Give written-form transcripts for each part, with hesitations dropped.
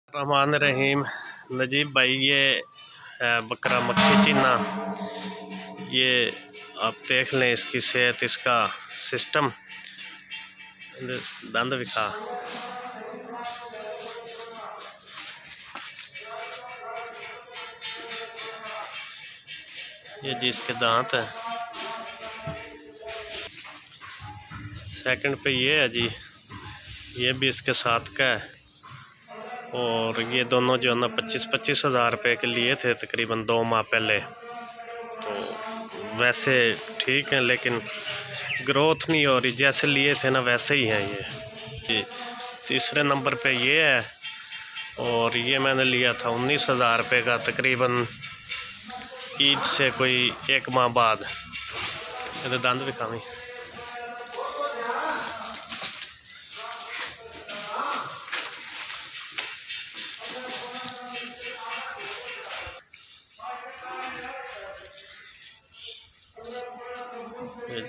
रहमान रहीम। नजीब भाई, ये है बकरा मक्खी चीना। ये आप देख लें इसकी सेहत, इसका सिस्टम। दंद विखा। ये जी इसके दांत है। सेकंड पे ये है जी, ये भी इसके साथ का है। और ये दोनों जो है ना 25-25 हज़ार रुपये के लिए थे तकरीबन 2 माह पहले। तो वैसे ठीक है, लेकिन ग्रोथ नहीं हो रही। जैसे लिए थे ना वैसे ही हैं ये। तीसरे नंबर पे ये है, और ये मैंने लिया था 19,000 रुपये का, तकरीबन ईद से कोई 1 माह बाद। ये दंद दिखावी।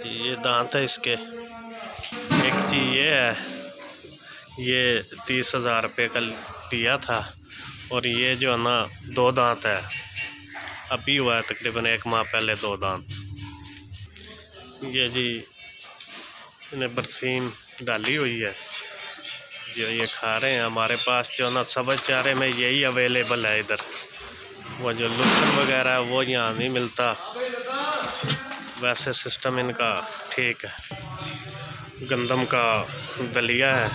ये दांत है इसके। एक जी ये है, ये 30,000 रुपये का दिया था। और ये जो है ना 2 दांत है, अभी हुआ है तकरीबन 1 माह पहले 2 दांत। ये जी इन्हें बरसीम डाली हुई है, जो ये खा रहे हैं। हमारे पास जो ना सब्ज़ चारे में यही अवेलेबल है इधर। वो जो लुसन वगैरह है वो यहाँ नहीं मिलता। वैसे सिस्टम इनका ठीक है। गंदम का दलिया है,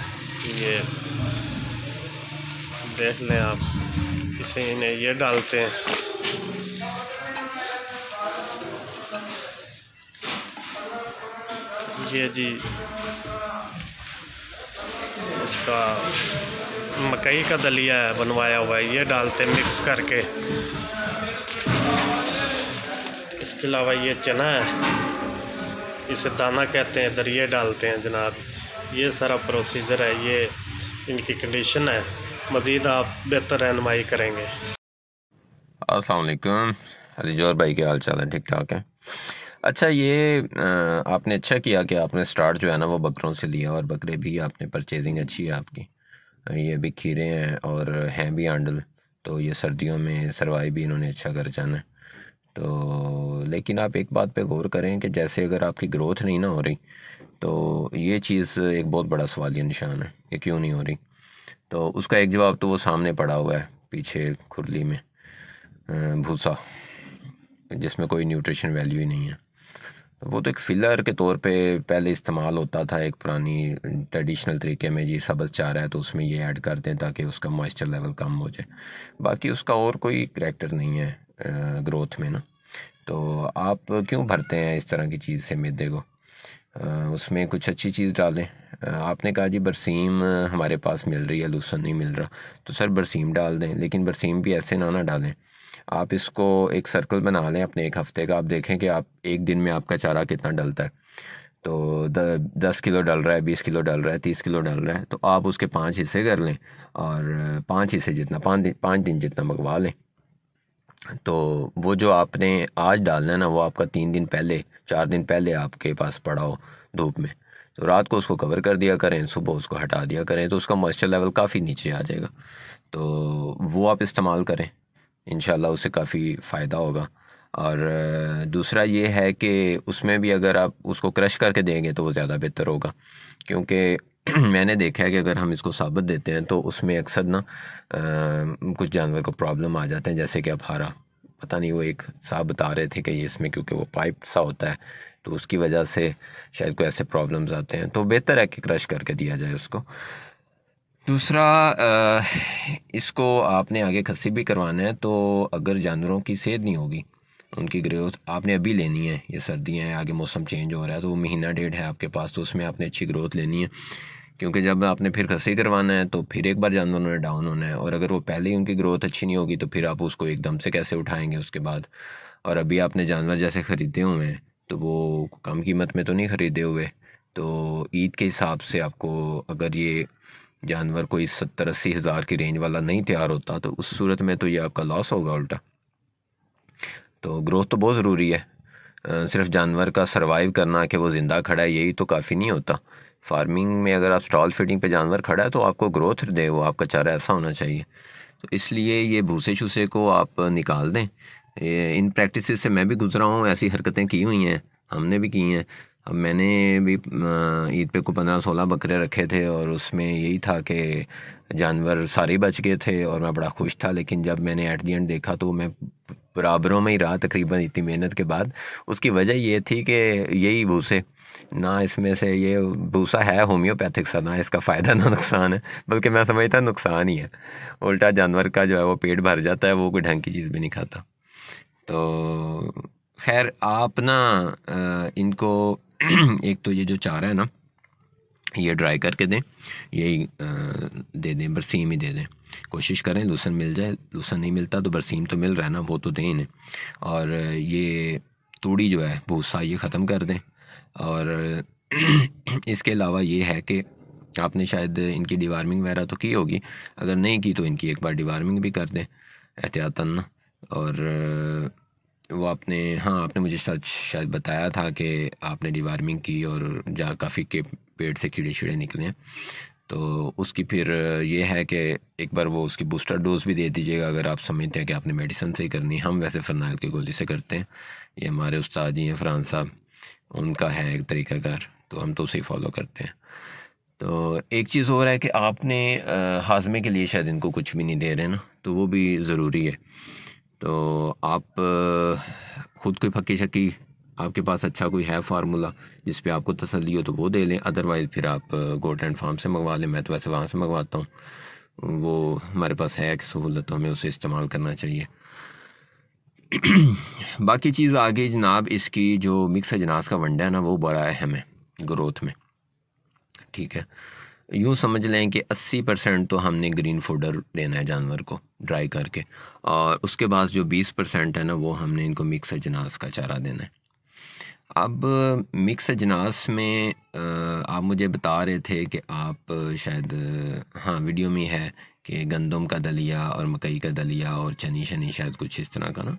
ये देख लें आप। इसे इन्हें ये डालते हैं। ये जी इसका मकई का दलिया है, बनवाया हुआ है। ये डालते हैं मिक्स करके। इसके अलावा ये चना है, इसे दाना कहते हैं, इधर ये डालते हैं जनाब। ये सारा प्रोसीजर है, ये इनकी कंडीशन है। मज़ीद आप बेहतर रहनुमाई करेंगे। अस्सलाम वालेकुम। अलीजोर भाई के हाल चाल है? ठीक ठाक है। अच्छा, ये आपने अच्छा किया कि आपने स्टार्ट जो है ना वो बकरों से लिया, और बकरे भी आपने परचेजिंग अच्छी है आपकी। ये भी खीरे हैं और हैं भी आंडल, तो ये सर्दियों में सरवाइव भी इन्होंने अच्छा कर जाना है। तो लेकिन आप एक बात पे गौर करें कि जैसे अगर आपकी ग्रोथ नहीं ना हो रही, तो ये चीज़ एक बहुत बड़ा सवालिया निशान है कि क्यों नहीं हो रही। तो उसका एक जवाब तो वो सामने पड़ा हुआ है पीछे खुरली में, भूसा, जिसमें कोई न्यूट्रिशन वैल्यू ही नहीं है। तो वो तो एक फिलर के तौर पे पहले इस्तेमाल होता था, एक पुरानी ट्रेडिशनल तरीके में। जी सब्ज़ चारा है तो उसमें ये ऐड करते हैं ताकि उसका मॉइस्चर लेवल कम हो जाए। बाकी उसका और कोई करैक्टर नहीं है ग्रोथ में ना। तो आप क्यों भरते हैं इस तरह की चीज़ से मैदे को? उसमें कुछ अच्छी चीज़ डालें। आपने कहा जी बरसीम हमारे पास मिल रही है, लूसन नहीं मिल रहा, तो सर बरसीम डाल दें, लेकिन बरसीम भी ऐसे ना डालें। आप इसको एक सर्कल बना लें अपने 1 हफ़्ते का। आप देखें कि आप एक दिन में आपका चारा कितना डलता है। तो 10 किलो डल रहा है, 20 किलो डल रहा है, 30 किलो डल रहा है, तो आप उसके 5 हिस्से कर लें, और 5 हिस्से जितना 5 दिन जितना मंगवा लें। तो वो जो आपने आज डालना है ना, वो आपका 3 दिन पहले 4 दिन पहले आपके पास पड़ा हो धूप में, तो रात को उसको कवर कर दिया करें, सुबह उसको हटा दिया करें, तो उसका मॉइस्चर लेवल काफ़ी नीचे आ जाएगा। तो वो आप इस्तेमाल करें, इंशाल्लाह उससे काफ़ी फ़ायदा होगा। और दूसरा ये है कि उसमें भी अगर आप उसको क्रश करके देंगे तो वो ज़्यादा बेहतर होगा, क्योंकि मैंने देखा है कि अगर हम इसको साबुत देते हैं तो उसमें अक्सर ना कुछ जानवर को प्रॉब्लम आ जाते हैं, जैसे कि अफारा। पता नहीं, वो एक साहब बता रहे थे कि ये इसमें क्योंकि वो पाइप सा होता है तो उसकी वजह से शायद कोई ऐसे प्रॉब्लम्स आते हैं, तो बेहतर है कि क्रश करके दिया जाए उसको। दूसरा, इसको आपने आगे खस्सी भी करवाना है, तो अगर जानवरों की सेहत नहीं होगी, उनकी ग्रोथ आपने अभी लेनी है, ये सर्दियाँ हैं, आगे मौसम चेंज हो रहा है, तो वो महीना 1.5 है आपके पास, तो उसमें आपने अच्छी ग्रोथ लेनी है। क्योंकि जब आपने फिर खस्सी करवाना है तो फिर एक बार जानवरों ने डाउन होना है, और अगर वो पहले ही उनकी ग्रोथ अच्छी नहीं होगी तो फिर आप उसको एकदम से कैसे उठाएंगे उसके बाद। और अभी आपने जानवर जैसे ख़रीदे हुए हैं तो वो कम कीमत में तो नहीं ख़रीदे हुए, तो ईद के हिसाब से आपको अगर ये जानवर कोई 70-80 हज़ार की रेंज वाला नहीं तैयार होता, तो उस सूरत में तो ये आपका लॉस होगा उल्टा। तो ग्रोथ तो बहुत ज़रूरी है। सिर्फ जानवर का सरवाइव करना कि वो ज़िंदा खड़ा है यही तो काफ़ी नहीं होता, फार्मिंग में अगर आप स्टॉल फीडिंग पे जानवर खड़ा है तो आपको ग्रोथ दे, वो आपका चारा ऐसा होना चाहिए। तो इसलिए ये भूसे छूसे को आप निकाल दें। इन प्रैक्टिस से मैं भी गुजरा हूँ, ऐसी हरकतें की हुई हैं, हमने भी की हैं। अब मैंने भी ईद पे को 15-16 बकरे रखे थे और उसमें यही था कि जानवर सारे बच गए थे और मैं बड़ा खुश था। लेकिन जब मैंने एट दी एंड देखा तो मैं बराबरों में ही रहा तकरीबन इतनी मेहनत के बाद। उसकी वजह ये थी कि यही भूसे, ना इसमें से ये भूसा है होम्योपैथिक सा, ना इसका फ़ायदा ना नुकसान है, बल्कि मैं समझता नुकसान ही है। उल्टा जानवर का जो है वो पेट भर जाता है, वो कोई ढंग की चीज़ भी नहीं खाता। तो खैर आप ना इनको एक तो ये जो चारा है ना ये ड्राई करके दें, यही दे दें, बरसीम ही दे दें। कोशिश करें लूसन मिल जाए, लूसन नहीं मिलता तो बरसीम तो मिल रहा है ना, वो तो दें इन्हें। और ये तूड़ी जो है भूसा ये ख़त्म कर दें। और इसके अलावा ये है कि आपने शायद इनकी डिवार्मिंग वगैरह तो की होगी, अगर नहीं की तो इनकी एक बार डिवार्मिंग भी कर दें एहतियातन ना। और वो आपने, हाँ आपने मुझे शायद बताया था कि आपने डिवार्मिंग की और जहाँ काफ़ी के पेट से कीड़े शीड़े निकले हैं। तो उसकी फिर ये है कि एक बार वो उसकी बूस्टर डोज भी दे दीजिएगा अगर आप समझते हैं कि आपने मेडिसिन से ही करनी है। हम वैसे फरनाइल की गोली से करते हैं, ये हमारे उस्ताद जी हैं फरहान साहब, उनका है एक तरीक़ाकार, तो हम तो उसे ही फॉलो करते हैं। तो एक चीज़ हो रहा है कि आपने हाजमे के लिए शायद इनको कुछ भी नहीं दे रहे ना, तो वो भी ज़रूरी है। तो आप ख़ुद कोई फक्की शक्की आपके पास अच्छा कोई है फार्मूला जिस पे आपको तसल्ली हो तो वो दे लें, अदरवाइज़ फिर आप गोट एंड फार्म से मंगवा लें। मैं तो वैसे वहाँ से मंगवाता हूँ, वो हमारे पास है कि सहूलत, तो हमें उसे इस्तेमाल करना चाहिए। बाकी चीज़ आगे जनाब, इसकी जो मिक्स अजनास का वंडा है ना वो बड़ा अहम है ग्रोथ में, ठीक है। यूँ समझ लें कि 80% तो हमने ग्रीन फूडर देना है जानवर को ड्राई करके, और उसके बाद जो 20% है ना वो हमने इनको मिक्स अजनास का चारा देना है। अब मिक्स अजनास में आप मुझे बता रहे थे कि आप शायद, हाँ वीडियो में है कि गंदम का दलिया और मकई का दलिया और चनी शनी शायद कुछ इस तरह का ना।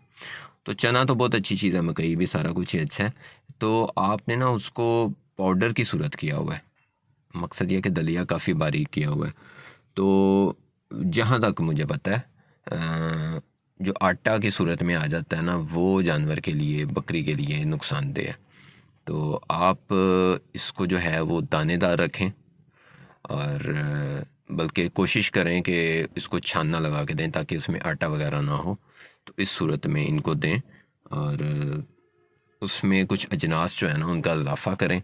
तो चना तो बहुत अच्छी चीज़ है, मकई भी, सारा कुछ ही अच्छा है। तो आपने ना उसको पाउडर की सूरत किया हुआ है, मकसद यह कि दलिया काफ़ी बारीक किया हुआ है। तो जहाँ तक मुझे पता है जो आटा की सूरत में आ जाता है ना वो जानवर के लिए, बकरी के लिए नुकसानदेह है। तो आप इसको जो है वो दानेदार रखें और बल्कि कोशिश करें कि इसको छानना लगा के दें ताकि इसमें आटा वगैरह ना हो। तो इस सूरत में इनको दें और उसमें कुछ अजनास जो है ना उनका इजाफा करें।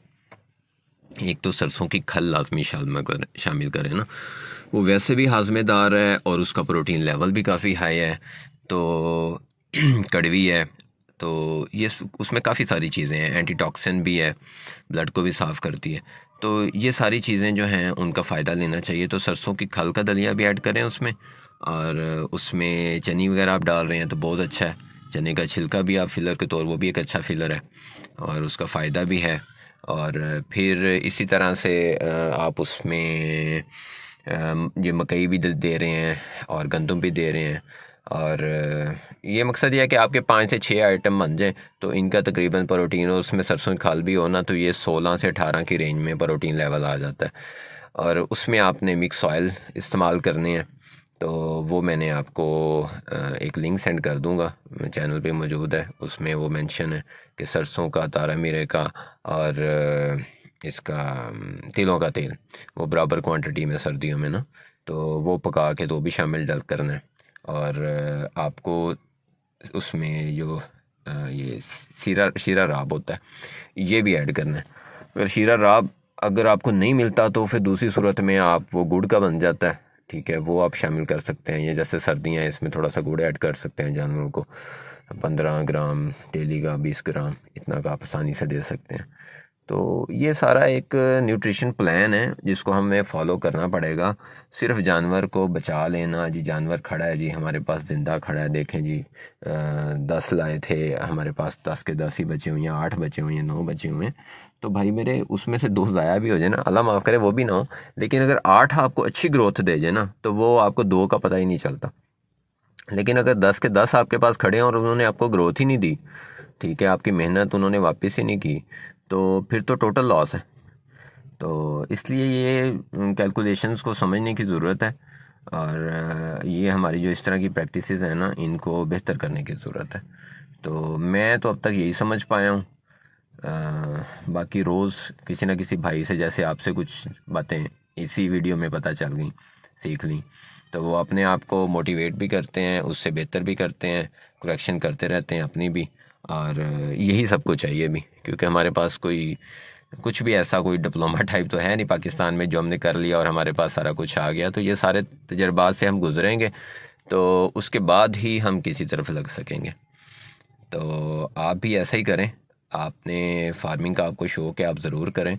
एक तो सरसों की खल लाजमी शामिल करें ना, वो वैसे भी हाजमेदार है और उसका प्रोटीन लेवल भी काफ़ी हाई है। तो कड़वी है, तो ये उसमें काफ़ी सारी चीज़ें हैं, एंटीटॉक्सिन भी है, ब्लड को भी साफ़ करती है। तो ये सारी चीज़ें जो हैं उनका फ़ायदा लेना चाहिए। तो सरसों की खल का दलिया भी ऐड करें उसमें, और उसमें चनी वगैरह आप डाल रहे हैं तो बहुत अच्छा है। चने का छिलका भी आप फिलर के तौर, वो भी एक अच्छा फिलर है और उसका फ़ायदा भी है। और फिर इसी तरह से आप उसमें ये मकई भी दे रहे हैं और गंदम भी दे रहे हैं। और ये मकसद ये है कि आपके 5 से 6 आइटम बन जाएँ तो इनका तकरीबन प्रोटीन, और उसमें सरसों की खाल भी हो ना, तो ये 16 से 18 की रेंज में प्रोटीन लेवल आ जाता है। और उसमें आपने मिक्स ऑयल इस्तेमाल करने हैं, तो वो मैंने आपको एक लिंक सेंड कर दूंगा, चैनल पे मौजूद है, उसमें वो मेंशन है कि सरसों का, तारा मीरे का और इसका तिलों का तेल वो बराबर क्वांटिटी में सर्दियों में ना, तो वो पका के तो भी शामिल डल करना है। और आपको उसमें जो ये शीरा राब होता है ये भी ऐड करना है। अगर शीरा राब अगर आपको नहीं मिलता तो फिर दूसरी सूरत में आप वो गुड़ का बन जाता है, ठीक है, वो आप शामिल कर सकते हैं। ये जैसे सर्दियाँ हैं इसमें थोड़ा सा गुड़ ऐड कर सकते हैं जानवरों को, 15 ग्राम डेली का, 20 ग्राम इतना का आप आसानी से दे सकते हैं। तो ये सारा एक न्यूट्रिशन प्लान है जिसको हमें फॉलो करना पड़ेगा। सिर्फ जानवर को बचा लेना जी, जानवर खड़ा है जी हमारे पास, ज़िंदा खड़ा है, देखें जी 10 लाए थे हमारे पास, 10 के 10 ही बचे हुए हैं, 8 बचे हुए हैं, 9 बचे हुए हैं, तो भाई मेरे उसमें से 2 ज़ाया भी हो जाए ना, अल्लाह माफ़ करे वो भी ना हो, लेकिन अगर 8 आपको अच्छी ग्रोथ दे जाए ना तो वो आपको 2 का पता ही नहीं चलता। लेकिन अगर 10 के 10 आपके पास खड़े हैं और उन्होंने आपको ग्रोथ ही नहीं दी, ठीक है, आपकी मेहनत उन्होंने वापस ही नहीं की, तो फिर तो टोटल लॉस है। तो इसलिए ये कैलकुलेशंस को समझने की ज़रूरत है, और ये हमारी जो इस तरह की प्रैक्टिसेस हैं ना, इनको बेहतर करने की ज़रूरत है। तो मैं तो अब तक यही समझ पाया हूँ। बाकी रोज़ किसी न किसी भाई से, जैसे आपसे कुछ बातें इसी वीडियो में पता चल गई, सीख ली, तो वो अपने आप को मोटिवेट भी करते हैं, उससे बेहतर भी करते हैं, करेक्शन करते रहते हैं अपनी भी। और यही सबको चाहिए भी, क्योंकि हमारे पास कोई कुछ भी ऐसा कोई डिप्लोमा टाइप तो है नहीं पाकिस्तान में जो हमने कर लिया और हमारे पास सारा कुछ आ गया। तो ये सारे तजर्बात से हम गुजरेंगे, तो उसके बाद ही हम किसी तरफ लग सकेंगे। तो आप भी ऐसा ही करें। आपने फार्मिंग का आपको शौक़ है, आप ज़रूर करें।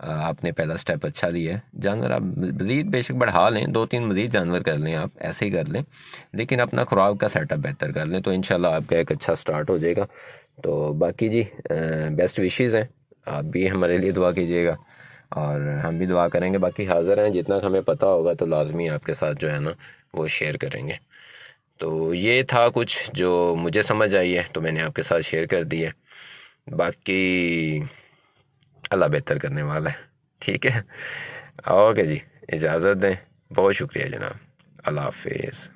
आपने पहला स्टेप अच्छा लिया है। जानवर आप मज़ीद बेशक बढ़ा लें, 2-3 मज़ीद जानवर कर लें, आप ऐसे ही कर लें, लेकिन अपना खुराक का सेटअप बेहतर कर लें, तो इंशाल्लाह आपका एक अच्छा स्टार्ट हो जाएगा। तो बाकी जी बेस्ट विशेज़ हैं, आप भी हमारे लिए दुआ कीजिएगा और हम भी दुआ करेंगे। बाकी हाज़िर हैं, जितना हमें पता होगा तो लाजमी आपके साथ जो है ना वो शेयर करेंगे। तो ये था कुछ जो मुझे समझ आई है, तो मैंने आपके साथ शेयर कर दी है। बाकी अल्लाह बेहतर करने वाला है। ठीक है, ओके जी, इजाज़त दें। बहुत शुक्रिया जनाब, अल्लाह हाफिज़।